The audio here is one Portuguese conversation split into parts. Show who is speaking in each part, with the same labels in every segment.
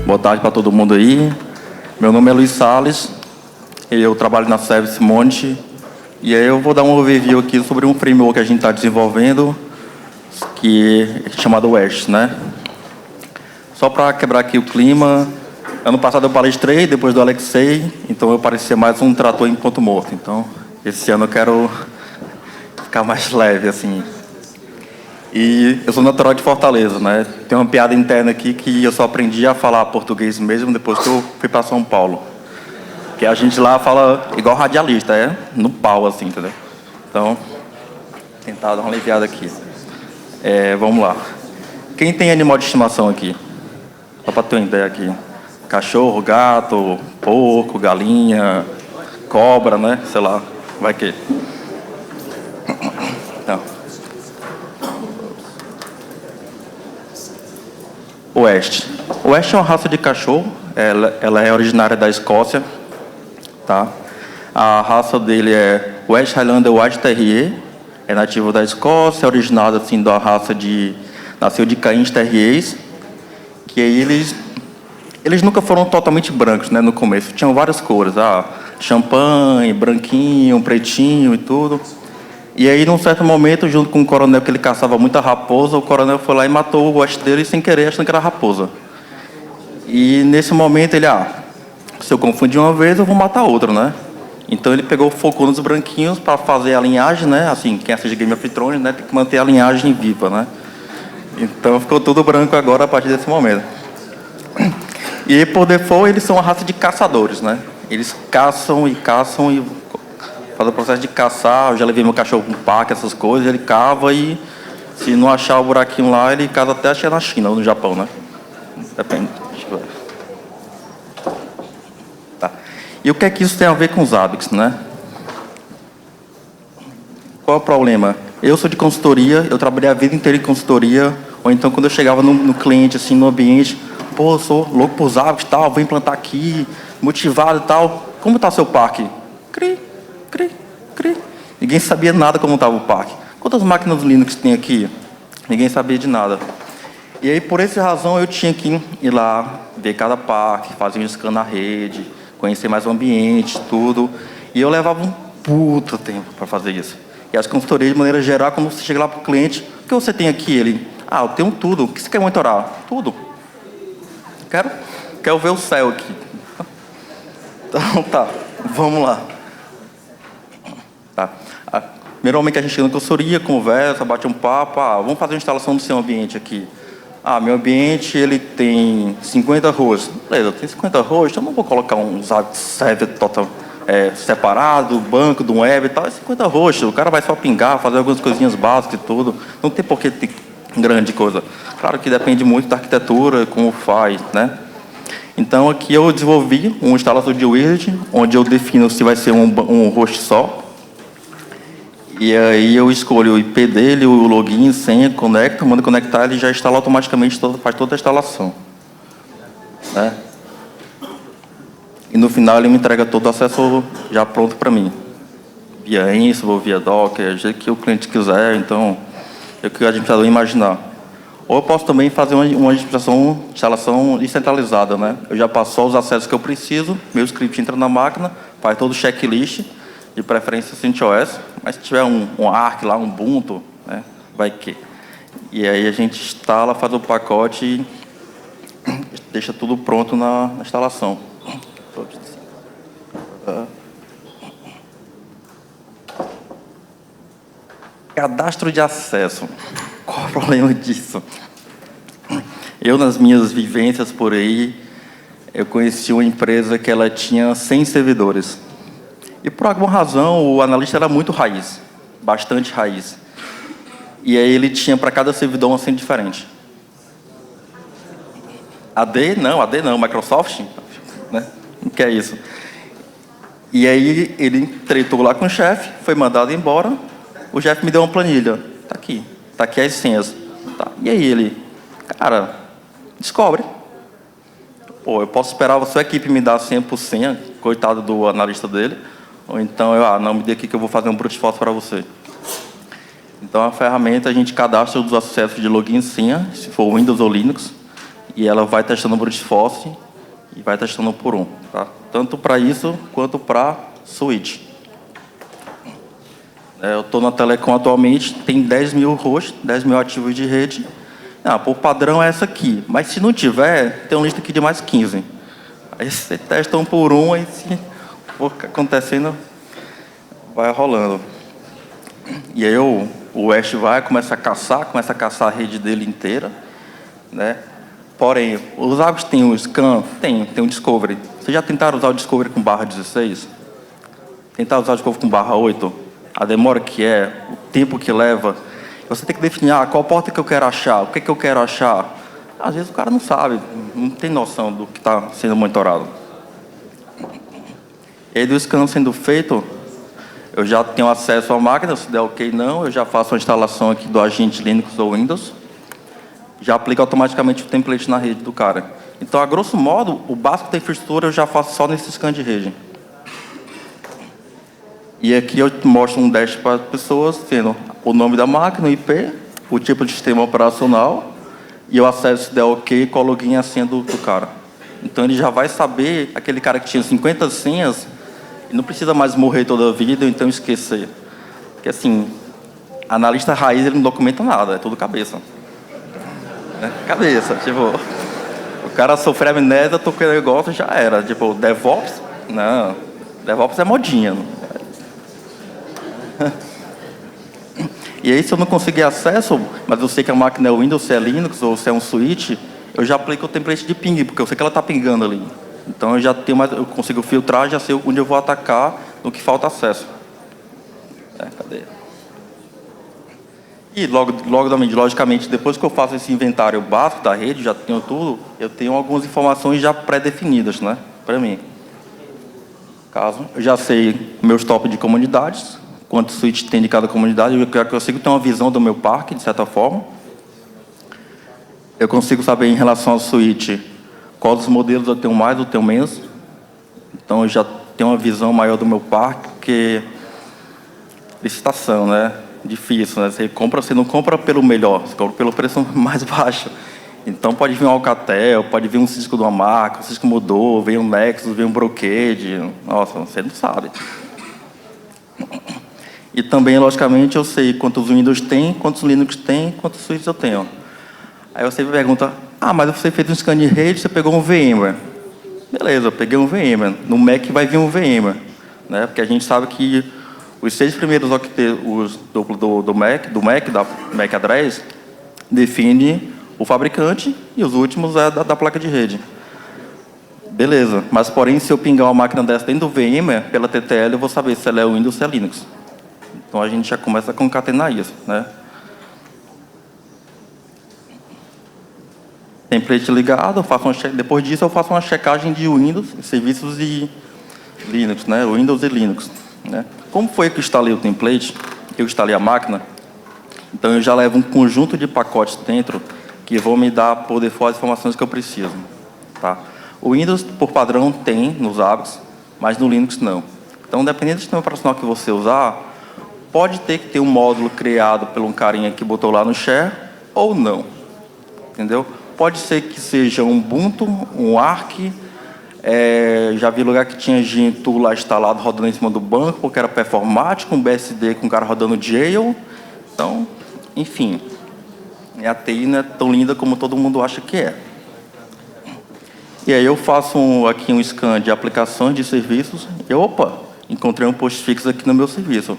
Speaker 1: Boa tarde para todo mundo aí. Meu nome é Luiz Salles, eu trabalho na Service Monte, e aí eu vou dar um overview aqui sobre um framework que a gente está desenvolvendo, que é chamado WEST, né? Só para quebrar aqui o clima, ano passado eu palestrei, depois do Alexei, então eu parecia mais um trator em ponto morto. Então, esse ano eu quero ficar mais leve, assim. E eu sou natural de Fortaleza, né? Tem uma piada interna aqui que eu só aprendi a falar português mesmo depois que eu fui para São Paulo. Que a gente lá fala igual radialista, no pau, assim, entendeu? Então, tentar dar uma aliviada aqui. Vamos lá. Quem tem animal de estimação aqui? Só para ter uma ideia aqui. Cachorro, gato, porco, galinha, cobra, né? Sei lá, vai que... Não. West. West é uma raça de cachorro. Ela é originária da Escócia, tá? A raça dele é West Highlander White Terrier. É nativo da Escócia, originado assim da raça de... Nasceu de Cairns Terriers, que aí eles nunca foram totalmente brancos, né? No começo tinham várias cores, champanhe, branquinho, pretinho e tudo. E aí, num certo momento, junto com o coronel, que ele caçava muita raposa, o coronel foi lá e matou o West dele sem querer, achando que era raposa. E nesse momento ele, se eu confundir uma vez, eu vou matar outra, né? Então ele pegou, focou nos branquinhos para fazer a linhagem, né? Assim, quem assiste Game of Thrones, né? Tem que manter a linhagem viva, né? Então ficou tudo branco agora a partir desse momento. E por default, eles são uma raça de caçadores, né? Eles caçam e faz o processo de caçar. Eu já levei meu cachorro com paca, essas coisas, ele cava e se não achar o buraquinho lá, ele caça até achar na China ou no Japão, né? Depende. Deixa eu ver. Tá. E o que é que isso tem a ver com os hábitos, né? Qual é o problema? Eu sou de consultoria, eu trabalhei a vida inteira em consultoria, ou então quando eu chegava no cliente, assim, no ambiente, eu sou louco por hábitos e tal, vou implantar aqui, motivado e tal. Como está seu parque? Cri. Ninguém sabia nada como estava o parque. Quantas máquinas Linux tem aqui? Ninguém sabia de nada. E aí, por essa razão, eu tinha que ir lá, ver cada parque, fazer um scan na rede, conhecer mais o ambiente, tudo. E eu levava um puta tempo para fazer isso. E as consultorias, de maneira geral, quando você chega lá para o cliente, o que você tem aqui? Ele, eu tenho tudo. O que você quer monitorar? Tudo. Quero ver o céu aqui. Então, tá, vamos lá. Tá. Normalmente a gente chega na consultoria, conversa, bate um papo, vamos fazer uma instalação do seu ambiente aqui. Meu ambiente ele tem 50 hosts. Beleza, tem 50 hosts, então eu não vou colocar um server total, separado, banco, do web e tal, é 50 hosts. O cara vai só pingar, fazer algumas coisinhas básicas e tudo. Não tem por que ter grande coisa. Claro que depende muito da arquitetura, como faz, né? Então aqui eu desenvolvi um instalador de wizard, onde eu defino se vai ser um host só. E aí eu escolho o IP dele, o login, senha, conecto, mando conectar, ele já instala automaticamente, faz toda a instalação. Né? E no final ele me entrega todo o acesso já pronto para mim. Via Ansible, ou via Docker, do jeito que o cliente quiser, então, é o que o administrador imaginar. Ou eu posso também fazer uma instalação descentralizada, né? Eu já passo só os acessos que eu preciso, meu script entra na máquina, faz todo o checklist, de preferência CentOS, mas se tiver um Arc lá, um Ubuntu, né, vai que. E aí a gente instala, faz o pacote e deixa tudo pronto na instalação. Cadastro de acesso. Qual o problema disso? Eu, nas minhas vivências por aí, eu conheci uma empresa que ela tinha 100 servidores. E por alguma razão, o analista era muito raiz, bastante raiz. E aí ele tinha para cada servidor uma senha diferente. AD não, Microsoft, né? O que é isso? E aí ele tretou lá com o chefe, foi mandado embora, o chefe me deu uma planilha. Tá aqui as senhas. Tá. E aí ele, cara, descobre. Eu posso esperar a sua equipe me dar 100%, coitado do analista dele. Ou então, não, me dê aqui que eu vou fazer um brute force para você. Então, a ferramenta, a gente cadastra os acessos de login e senha, se for Windows ou Linux, e ela vai testando brute force e vai testando um por um, tá? Tanto para isso quanto para switch. Eu estou na Telecom atualmente, tem 10 mil hosts, 10 mil ativos de rede. Por padrão é essa aqui, mas se não tiver, tem uma lista aqui de mais 15. Aí você testa um por um, aí se for acontecendo, vai rolando. E aí o Ash começa a caçar a rede dele inteira, né? Porém, os hábitos têm o scan, tem o discovery. Vocês já tentaram usar o discovery com /16? Tentaram usar o discovery com /8? A demora que é, o tempo que leva. Você tem que definir, qual porta que eu quero achar, o que eu quero achar. Às vezes o cara não sabe, não tem noção do que está sendo monitorado. E aí do scan sendo feito, eu já tenho acesso à máquina, se der ok não, eu já faço a instalação aqui do agente Linux ou Windows, já aplico automaticamente o template na rede do cara. Então, a grosso modo, o básico da infraestrutura eu já faço só nesse scan de rede. E aqui eu mostro um dash para as pessoas, tendo o nome da máquina, o IP, o tipo de sistema operacional, e o acesso, se der ok, com o login e a senha do cara. Então, ele já vai saber, aquele cara que tinha 50 senhas, e não precisa mais morrer toda a vida, ou então esquecer. Porque, assim, analista raiz, ele não documenta nada, é tudo cabeça. Cabeça, tipo, o cara sofreu amnésia, tocou o negócio, já era. Tipo, DevOps, não, DevOps é modinha. E aí, se eu não conseguir acesso, mas eu sei que a máquina é Windows, se é Linux ou se é um switch, eu já aplico o template de ping, porque eu sei que ela está pingando ali. Então, eu consigo filtrar, já sei onde eu vou atacar, no que falta acesso. Cadê? E, logicamente, depois que eu faço esse inventário básico da rede, já tenho tudo, eu tenho algumas informações já pré-definidas, né, para mim. Caso eu já sei meus top de comunidades, quantos switches tem de cada comunidade, eu consigo ter uma visão do meu parque, de certa forma. Eu consigo saber, em relação ao switch, quais dos modelos eu tenho mais ou tenho menos. Então, eu já tenho uma visão maior do meu parque, porque licitação, né? Difícil, né? Você não compra pelo melhor, você compra pelo preço mais baixo. Então, pode vir um Alcatel, pode vir um Cisco de uma marca, o Cisco mudou, vem um Nexus, vem um Brocade. Nossa, você não sabe. E também, logicamente, eu sei quantos Windows tem, quantos Linux tem, quantos switches eu tenho. Aí você me pergunta, mas você fez um scan de rede, você pegou um VMware. Beleza, eu peguei um VMware. No Mac vai vir um VMware, né? Porque a gente sabe que os 6 primeiros octetos do Mac, da MAC address, define o fabricante e os últimos é da placa de rede. Beleza, mas porém, se eu pingar uma máquina dessa dentro do VMware, pela TTL, eu vou saber se ela é Windows ou se é Linux. Então, a gente já começa a concatenar isso, né? Template ligado, depois disso eu faço uma checagem de Windows, serviços de Linux, né? Windows e Linux, né? Como foi que eu instalei o template? Eu instalei a máquina, então eu já levo um conjunto de pacotes dentro que vão me dar por default as informações que eu preciso, tá? O Windows, por padrão, tem nos hábitos, mas no Linux não. Então, dependendo do sistema operacional que você usar, pode ter que ter um módulo criado por um carinha que botou lá no share, ou não. Entendeu? Pode ser que seja um Ubuntu, um Arch, já vi lugar que tinha Gentoo lá instalado, rodando em cima do banco, porque era performático, um BSD com o cara rodando jail. Então, enfim, a TI não é tão linda como todo mundo acha que é. E aí eu faço aqui um scan de aplicações, de serviços, e encontrei um postfix aqui no meu serviço.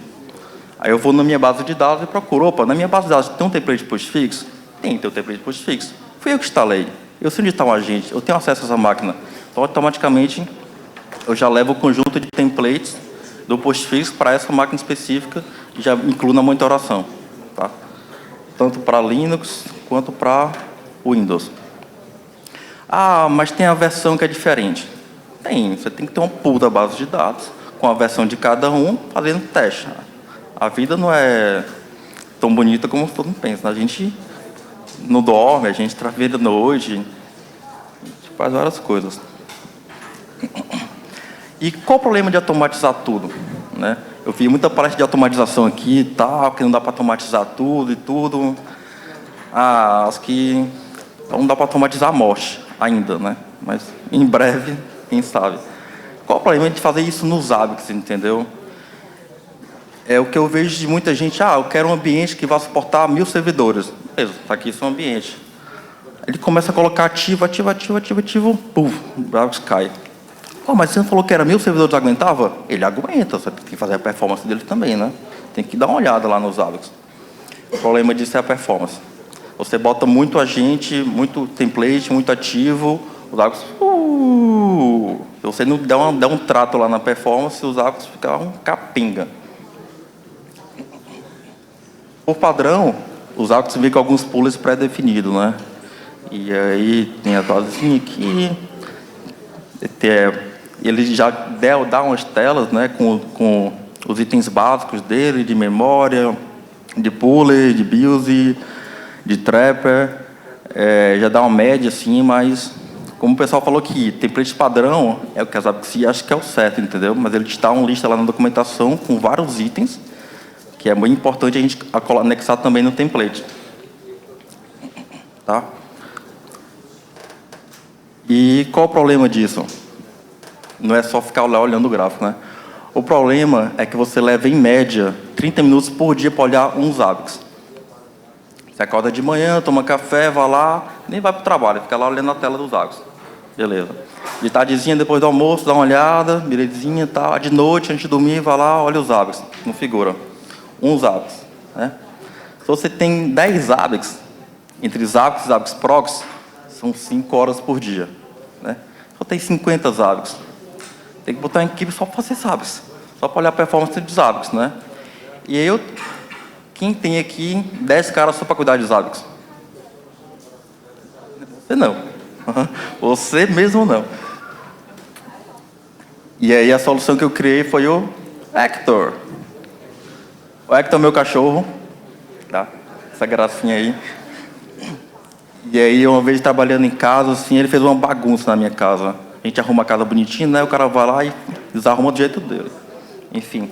Speaker 1: Aí eu vou na minha base de dados e procuro, na minha base de dados tem um template de postfix? Tem um template de postfix. Fui eu que instalei. Eu sei onde está o agente, eu tenho acesso a essa máquina. Então, automaticamente, eu já levo o conjunto de templates do postfix para essa máquina específica e já incluo na monitoração, tá? Tanto para Linux quanto para Windows. Mas tem a versão que é diferente. Tem, você tem que ter um pool da base de dados com a versão de cada um fazendo teste. A vida não é tão bonita como todo mundo pensa. A gente não dorme, a gente trabalha de noite, a gente faz várias coisas. E qual o problema de automatizar tudo, né? Eu vi muita parte de automatização aqui e tal, que não dá para automatizar tudo e tudo. Acho que Então não dá para automatizar a morte ainda, né? Mas em breve, quem sabe. Qual o problema de fazer isso nos Zabbix, entendeu? É o que eu vejo de muita gente, eu quero um ambiente que vá suportar 1000 servidores. Beleza, está aqui seu ambiente. Ele começa a colocar ativo, puf, o Zabbix cai. Mas você não falou que era 1000 servidores aguentava? Ele aguenta, você tem que fazer a performance dele também, né? Tem que dar uma olhada lá nos Zabbix. O problema disso é a performance. Você bota muito agente, muito template, muito ativo, os Zabbix... Se você não der um trato lá na performance, os Zabbix ficam um capenga. Por padrão, os Zabbix vêm com alguns pullers pré-definidos, né? E aí tem a dosezinha aqui. Ele já dá umas telas, né, com os itens básicos dele, de memória, de puller, de BIOS, de trapper. Já dá uma média, assim, mas como o pessoal falou que template padrão é o que a Zabbix acha que é o certo, entendeu? Mas ele te dá uma lista lá na documentação com vários itens, que é muito importante a gente anexar também no template. Tá? E qual o problema disso? Não é só ficar lá olhando o gráfico, né? O problema é que você leva, em média, 30 minutos por dia para olhar uns Zabbix. Você acorda de manhã, toma café, vai lá, nem vai para o trabalho, fica lá olhando a tela dos Zabbix. Beleza. De tardezinha, depois do almoço, dá uma olhada, belezinha, tá. De noite, antes de dormir, vai lá, olha os Zabbix. Não figura. Uns Zabbix, né? Se você tem 10 Zabbix, entre Zabbix e Zabbix Proxy, são 5 horas por dia, né? Se você tem 50 Zabbix, tem que botar uma equipe só para fazer Zabbix, só para olhar a performance de Zabbix, né? E aí, quem tem aqui 10 caras só para cuidar de Zabbix? Você não. Você mesmo não. E aí a solução que eu criei foi o Hector. O Hector é meu cachorro, tá? Essa gracinha aí. E aí, uma vez trabalhando em casa, assim, ele fez uma bagunça na minha casa. A gente arruma a casa bonitinha, né? O cara vai lá e desarruma do jeito dele. Enfim.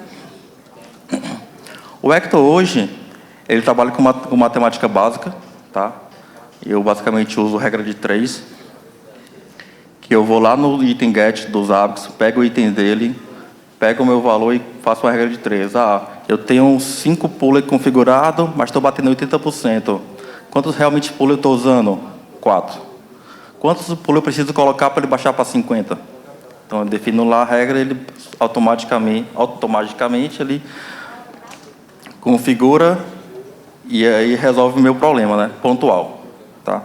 Speaker 1: O Hector hoje, ele trabalha com matemática básica, tá? Eu basicamente uso regra de 3, que eu vou lá no item get dos Zabbix, pego o item dele, pego o meu valor e faço uma regra de 3. Eu tenho 5 puller configurados, mas estou batendo 80%. Quantos realmente puller eu estou usando? 4. Quantos puller eu preciso colocar para ele baixar para 50? Então, eu defino lá a regra, ele automaticamente ele configura e aí resolve o meu problema, né? Pontual. Tá?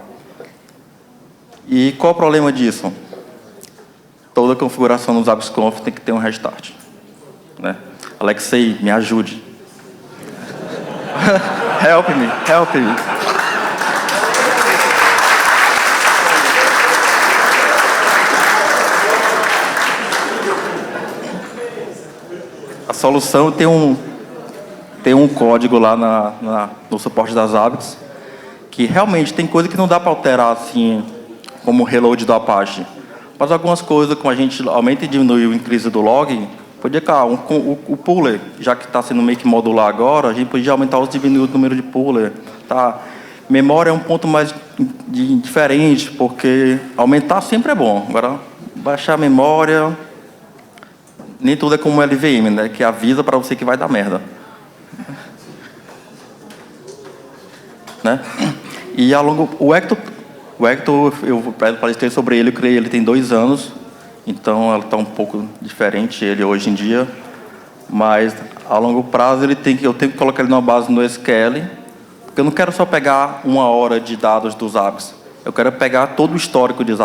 Speaker 1: E qual o problema disso? Toda configuração no ZabbixConf tem que ter um restart, né? Alexei, me ajude. Help me, help me. A solução tem um código lá no suporte das Zabbix, que realmente tem coisa que não dá para alterar assim, como o reload do Apache. Mas algumas coisas, como a gente aumenta e diminui o increase do log, podia, o puller, já que está sendo meio que modular agora, a gente podia aumentar ou diminuir o número de puller. Tá? Memória é um ponto mais diferente, porque aumentar sempre é bom. Agora, baixar a memória, nem tudo é como o LVM, né? Que avisa para você que vai dar merda. Né? E ao longo... O Hector, eu palestrei sobre ele, eu criei ele tem 2 anos, então ela está um pouco diferente, ele hoje em dia, mas a longo prazo eu tenho que colocar ele numa base no SQL, porque eu não quero só pegar 1 hora de dados dos Zabbix, eu quero pegar todo o histórico de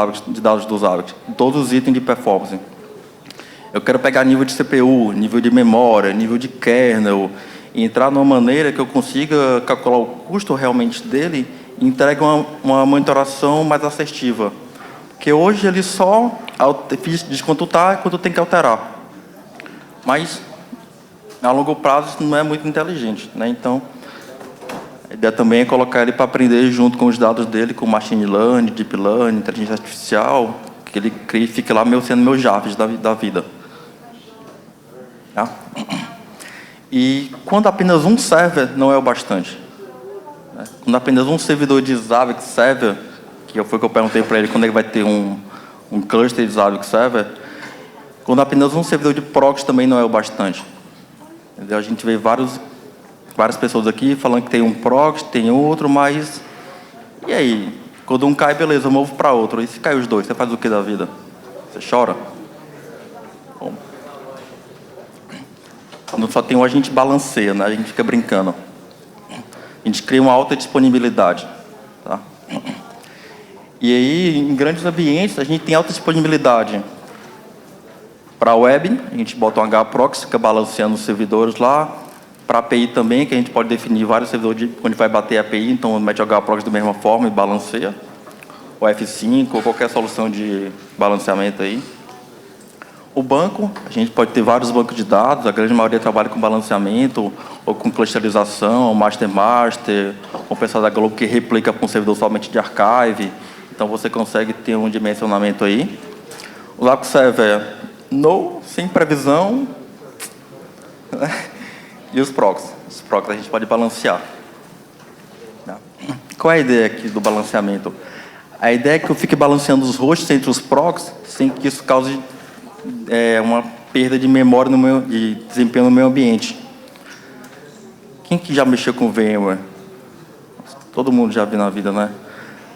Speaker 1: dados dos Zabbix, todos os itens de performance. Eu quero pegar nível de CPU, nível de memória, nível de kernel, e entrar numa maneira que eu consiga calcular o custo realmente dele e entregue uma monitoração mais assertiva. Porque hoje ele só diz quanto está e quanto tem que alterar. Mas, a longo prazo, isso não é muito inteligente, né? Então, a ideia também é colocar ele para aprender junto com os dados dele, com machine learning, deep learning, inteligência artificial, que ele crie e fique lá sendo meu Jarvis da vida. Tá? E quando apenas um server não é o bastante, né? Quando apenas um servidor de Zabbix server, que foi o que eu perguntei para ele quando ele vai ter um cluster de Zabbix Server, quando apenas um servidor de proxy também não é o bastante. Entendeu? A gente vê várias pessoas aqui falando que tem um proxy, tem outro, mas... E aí? Quando um cai, beleza, eu movo para outro. E se cai os dois, você faz o que da vida? Você chora? Bom. Quando só tem um, a gente balanceia, né? A gente fica brincando. A gente cria uma alta disponibilidade. Tá? E aí, em grandes ambientes, a gente tem alta disponibilidade para a web, a gente bota um HProxy, fica balanceando os servidores lá. Para a API também, que a gente pode definir vários servidores onde vai bater a API, então mete o HProxy da mesma forma e balanceia. O F5 ou qualquer solução de balanceamento aí. O banco, a gente pode ter vários bancos de dados, a grande maioria trabalha com balanceamento ou com clusterização, master, com o pessoal da Globo que replica com um servidor somente de archive. Então você consegue ter um dimensionamento aí. O Zabbix Server sem previsão. E os proxies? Os proxies a gente pode balancear. Qual é a ideia aqui do balanceamento? A ideia é que eu fique balanceando os hosts entre os proxies sem que isso cause uma perda de memória de desempenho no meu ambiente. Quem que já mexeu com VMware? Todo mundo já viu na vida, né?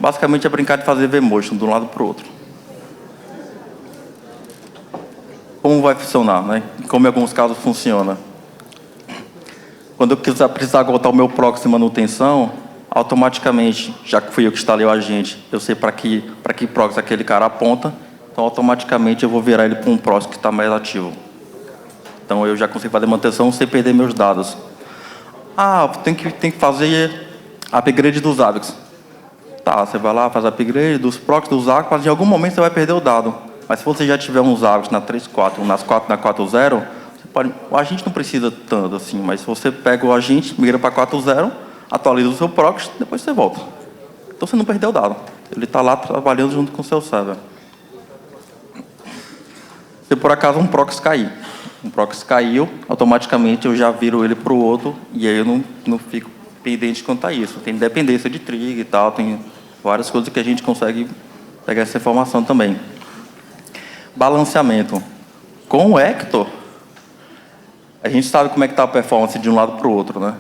Speaker 1: Basicamente é brincar de fazer vMotion de um lado para o outro. Como vai funcionar, né? Como em alguns casos funciona. Quando eu precisar voltar o meu proxy de manutenção, automaticamente, já que fui eu que instalei o agente, eu sei para que proxy aquele cara aponta, então automaticamente eu vou virar ele para um proxy que está mais ativo. Então eu já consigo fazer manutenção sem perder meus dados. Ah, tem que fazer upgrade dos Zabbix. Tá, você vai lá, faz upgrade dos proxies, dos Zabbix, mas em algum momento você vai perder o dado. Mas se você já tiver uns Zabbix na 3.4, na 4.0, o agente não precisa tanto assim, mas se você pega o agente, migra para 4.0, atualiza o seu proxy, depois você volta. Então você não perdeu o dado. Ele está lá trabalhando junto com o seu server. Se por acaso um proxy caiu, automaticamente eu já viro ele para o outro e aí eu não fico pendente quanto a isso. Tem dependência de trigger e tal, tem várias coisas que a gente consegue pegar essa informação também. Balanceamento. Com o Hector, a gente sabe como é que está a performance de um lado para o outro, né?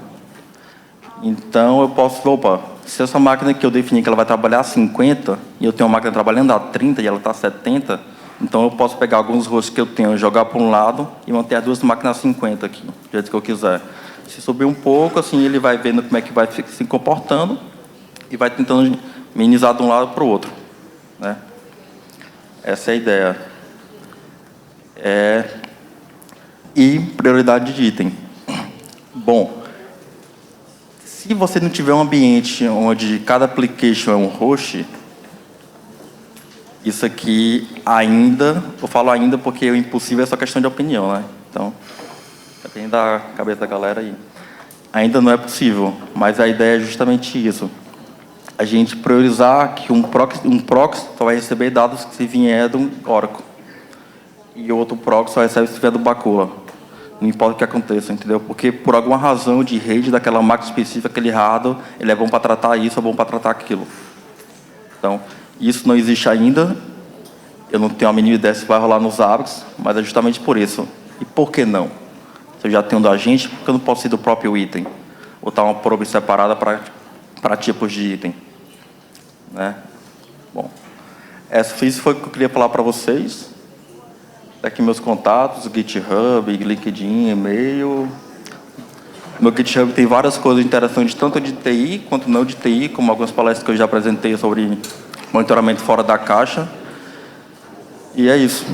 Speaker 1: Então, eu posso... se essa máquina que eu defini que ela vai trabalhar a 50, e eu tenho uma máquina trabalhando a 30 e ela está a 70, então eu posso pegar alguns hosts que eu tenho, jogar para um lado e manter as duas máquinas a 50 aqui, do jeito que eu quiser. Se subir um pouco, assim, ele vai vendo como é que vai se comportando e vai tentando minimizar de um lado para o outro, né? Essa é a ideia. E prioridade de item. Bom, se você não tiver um ambiente onde cada application é um host, isso aqui ainda, eu falo ainda porque o impossível é só questão de opinião, né? Então, depende da cabeça da galera aí. Ainda não é possível, mas a ideia é justamente isso. A gente priorizar que um proxy só vai receber dados se vier do Oracle. E outro proxy só recebe se vier do Bacula. Não importa o que aconteça, entendeu? Porque por alguma razão de rede daquela máquina específica, aquele hardware, ele é bom para tratar isso, é bom para tratar aquilo. Então, isso não existe ainda. Eu não tenho a mínima ideia se vai rolar nos Zabbix, mas é justamente por isso. E por que não? Se eu já tenho do agente, por que eu não posso ir do próprio item? Botar uma probe separada para tipos de item. Né? Bom, isso foi o que eu queria falar para vocês. Aqui meus contatos, GitHub, LinkedIn, e-mail. No GitHub tem várias coisas interessantes, tanto de TI quanto não de TI, como algumas palestras que eu já apresentei sobre monitoramento fora da caixa. E é isso.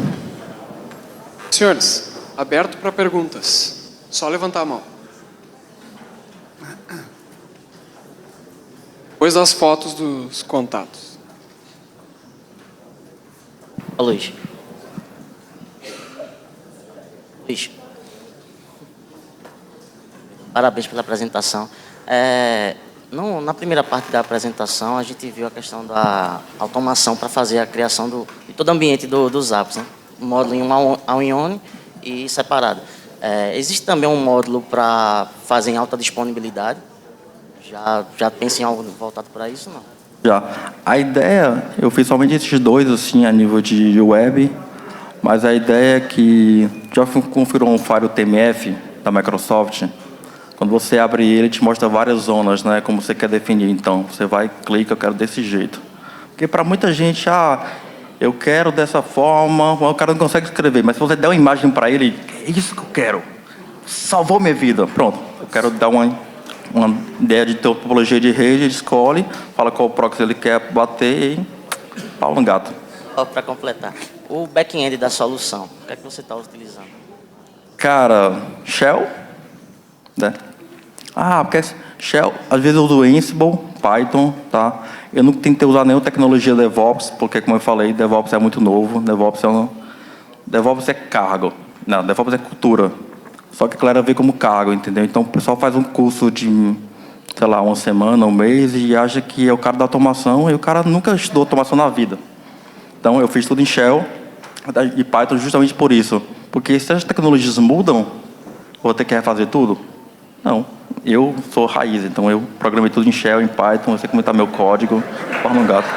Speaker 2: Senhores, aberto para perguntas. Só levantar a mão. Depois das fotos dos contatos.
Speaker 3: Luiz. Parabéns pela apresentação. Na primeira parte da apresentação, a gente viu a questão da automação para fazer a criação de todo o ambiente dos apps, né? Um módulo em all-in-one e separado. Existe também um módulo para fazer em alta disponibilidade? Já pensa em algo voltado para isso, não?
Speaker 1: Já. A ideia, eu fiz somente esses dois, assim, a nível de web, mas a ideia é que já configurou um Fire TMF da Microsoft. Quando você abre ele te mostra várias zonas, né, como você quer definir. Então, você vai, clica, eu quero desse jeito. Porque para muita gente, eu quero dessa forma, o cara não consegue escrever, mas se você der uma imagem para ele, é isso que eu quero. Salvou minha vida. Pronto, eu quero dar uma ideia de topologia de rede, ele escolhe, fala qual proxy ele quer bater e pau no gato.
Speaker 3: Só para completar, o back-end da solução, o que é que você está utilizando?
Speaker 1: Cara, Shell, né? Porque Shell, às vezes eu uso Ansible, Python, tá? Eu não tentei usar nenhuma tecnologia DevOps, porque, como eu falei, DevOps é muito novo, DevOps é cargo, não, DevOps é cultura. Só que a galera vê como cargo, entendeu? Então o pessoal faz um curso de, sei lá, uma semana, um mês, e acha que é o cara da automação, e o cara nunca estudou automação na vida. Então eu fiz tudo em Shell e Python justamente por isso. Porque se as tecnologias mudam, vou ter que refazer tudo? Não. Eu sou raiz, então eu programei tudo em Shell, em Python, eu sei como está meu código, pau no gato.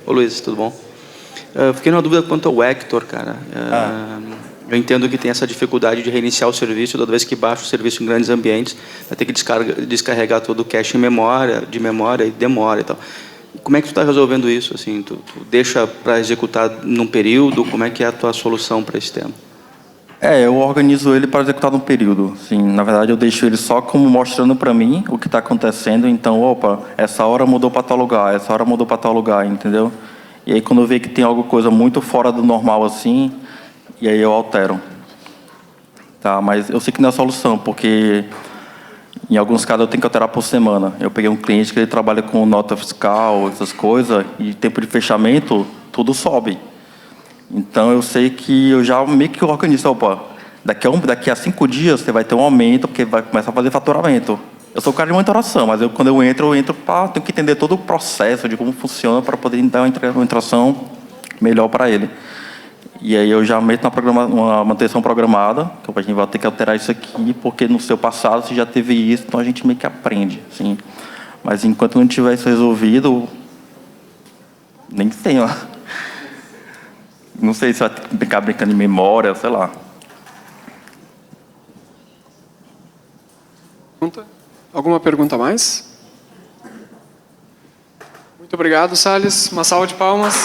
Speaker 4: Ô Luiz, tudo bom? Fiquei na dúvida quanto ao Hector, cara. Eu entendo que tem essa dificuldade de reiniciar o serviço, toda vez que baixa o serviço em grandes ambientes, vai ter que descarregar todo o cache em memória, e demora e tal. Como é que tu está resolvendo isso? Assim, tu deixa para executar num período? Como é que é a tua solução para esse tema?
Speaker 1: Eu organizo ele para executar num período. Assim, na verdade, eu deixo ele só como mostrando para mim o que está acontecendo. Então, essa hora mudou para tal lugar, essa hora mudou para tal lugar, entendeu? E aí, quando eu ver que tem alguma coisa muito fora do normal assim, e aí eu altero. Tá, mas eu sei que não é a solução, porque em alguns casos eu tenho que alterar por semana. Eu peguei um cliente que ele trabalha com nota fiscal, essas coisas, e tempo de fechamento, tudo sobe. Então eu sei que eu já meio que organizo, daqui a 5 dias você vai ter um aumento, porque vai começar a fazer faturamento. Eu sou o cara de monitoração, mas quando eu entro tenho que entender todo o processo de como funciona para poder dar uma interação melhor para ele. E aí eu já meto uma manutenção programada, que a gente vai ter que alterar isso aqui, porque no seu passado você já teve isso, então a gente meio que aprende, assim. Mas enquanto não tiver isso resolvido, nem sei, não sei se vai ficar brincando em memória, sei lá.
Speaker 2: Alguma pergunta a mais? Muito obrigado, Salles. Uma salva de palmas.